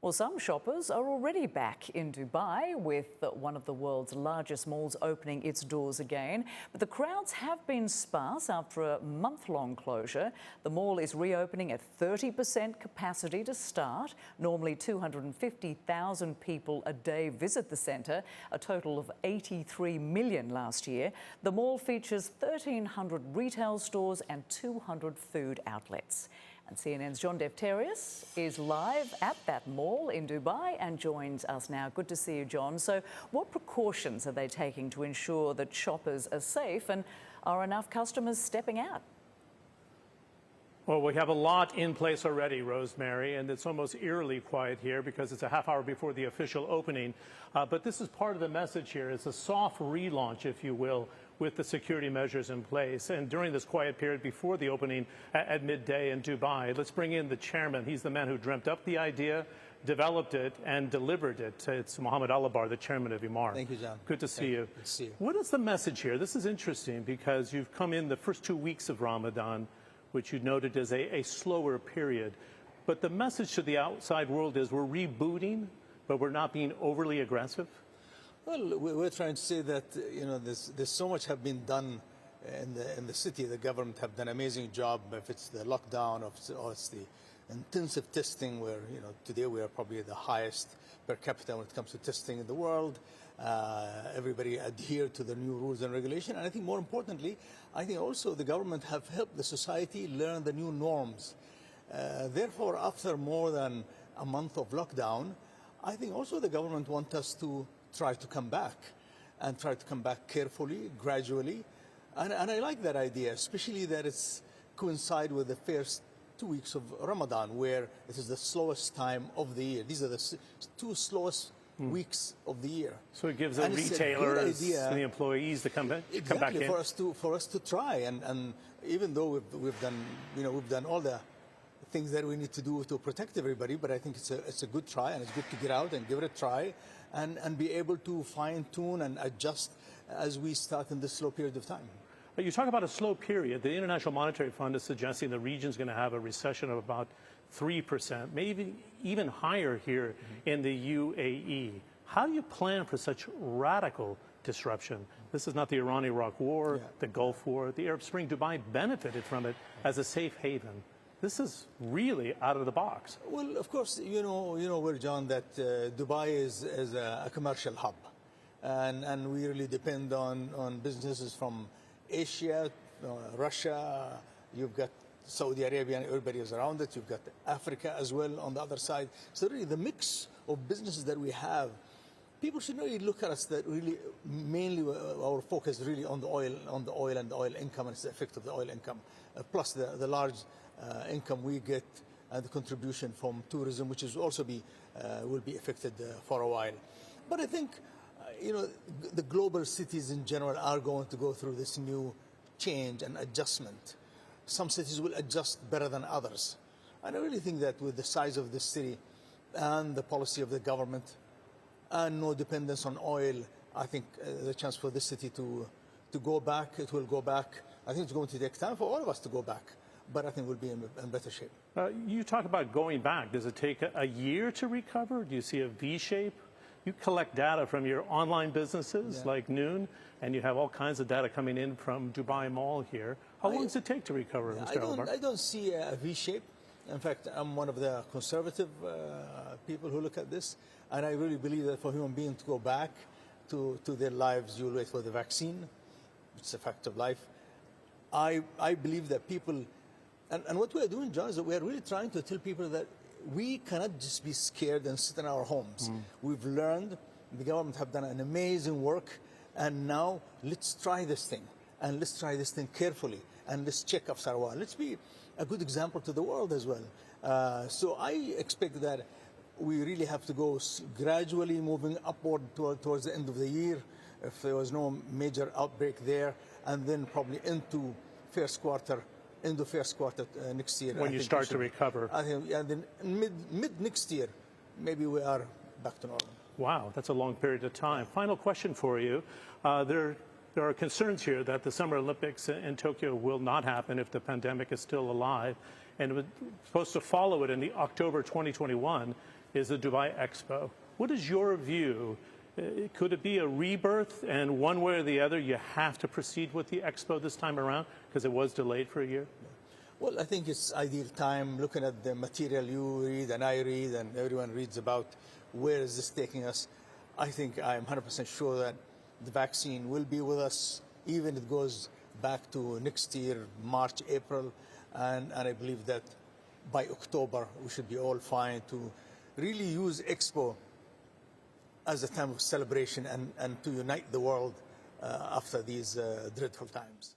Well, some shoppers are already back in Dubai, with one of the world's largest malls opening its doors again. But the crowds have been sparse after a month-long closure. The mall is reopening at 30% capacity to start. Normally 250,000 people a day visit the centre, a total of 83 million last year. The mall features 1,300 retail stores and 200 food outlets. And CNN's John Defterius is live at that mall in Dubai and joins us now. Good to see you, John. So what precautions are they taking to ensure that shoppers are safe, and are enough customers stepping out? Well, we have a lot in place already, Rosemary, and it's almost eerily quiet here because it's a half hour before the official opening. But this is part of the message here. It's a soft relaunch, if you will, with the security measures in place. And during this quiet period before the opening at midday in Dubai, let's bring in the chairman. He's the man who dreamt up the idea, developed it, and delivered it. It's Mohammed Al-Abar, the chairman of I'mAr. Thank you, John. Good to see you. Good to see you. What is the message here? This is interesting because you've come in the first 2 weeks of Ramadan, which you noted as a slower period. But the message to the outside world is we're rebooting, but we're not being overly aggressive. Well, we're trying to say that there's so much have been done in the city. The government have done an amazing job. If it's the lockdown, or it's the intensive testing, where today we are probably the highest per capita when it comes to testing in the world. Everybody adhere to the new rules and regulation, and I think more importantly, I think also the government have helped the society learn the new norms. Therefore, after more than a month of lockdown, I think also the government wants us to try to come back, and try to come back carefully, gradually. And I like that idea, especially that it's coincide with the first 2 weeks of Ramadan, where it is the slowest time of the year. These are the two slowest weeks of the year. So it gives the retailers and the employees to come back in. For us to try, and even though we've done all the things that we need to do to protect everybody, but I think it's a good try, and it's good to get out and give it a try, and be able to fine-tune and adjust as we start in this slow period of time. You talk about a slow period. The International Monetary Fund is suggesting the region's going to have a recession of about 3%, maybe even higher here in the UAE. How do you plan for such radical disruption? This is not the Iran-Iraq war, the Gulf War. The Arab Spring, Dubai benefited from it as a safe haven. This is really out of the box. Well, of course, you know, John, that Dubai is a commercial hub, and we really depend on businesses from Asia, Russia. You've got Saudi Arabia, and everybody is around it. You've got Africa as well on the other side. So really, the mix of businesses that we have, people should really look at us that really mainly our focus really on the oil and the oil income, and its effect of the oil income, plus the large income we get, and the contribution from tourism, which is also will be affected for a while. But I think the global cities in general are going to go through this new change and adjustment. Some cities will adjust better than others, and I really think that with the size of this city and the policy of the government and no dependence on oil, I think the chance for this city to go back, it will go back. I think it's going to take time for all of us to go back, but I think we'll be in better shape. You talk about going back. Does it take a year to recover? Do you see a V shape? You collect data from your online businesses like Noon, and you have all kinds of data coming in from Dubai Mall here. How long does it take to recover, Mr. Al-Abar? I don't see a V shape. In fact, I'm one of the conservative people who look at this, and I really believe that for human beings to go back to their lives, you'll wait for the vaccine. It's a fact of life. I believe that people, and what we are doing, John, is that we are really trying to tell people that we cannot just be scared and sit in our homes. We've learned, the government have done an amazing work, and now let's try this thing, and let's try this thing carefully, and let's check after a while. Let's be a good example to the world as well. So I expect that we really have to go gradually moving upward towards the end of the year, if there was no major outbreak there, and then probably into first quarter next year. When you start to recover. I think, and then mid next year, maybe we are back to normal. Wow, that's a long period of time. Final question for you. There are concerns here that the Summer Olympics in Tokyo will not happen if the pandemic is still alive, and it was supposed to follow it in the October 2021. is the Dubai Expo. What is your view? Could it be a rebirth, and one way or the other you have to proceed with the Expo this time around because it was delayed for a year? Well, I think it's ideal time looking at the material you read and I read and everyone reads about where is this taking us. I think I'm 100% sure that the vaccine will be with us, even if it goes back to next year, March, April, and I believe that by October we should be all fine to really use Expo as a time of celebration and to unite the world after these dreadful times.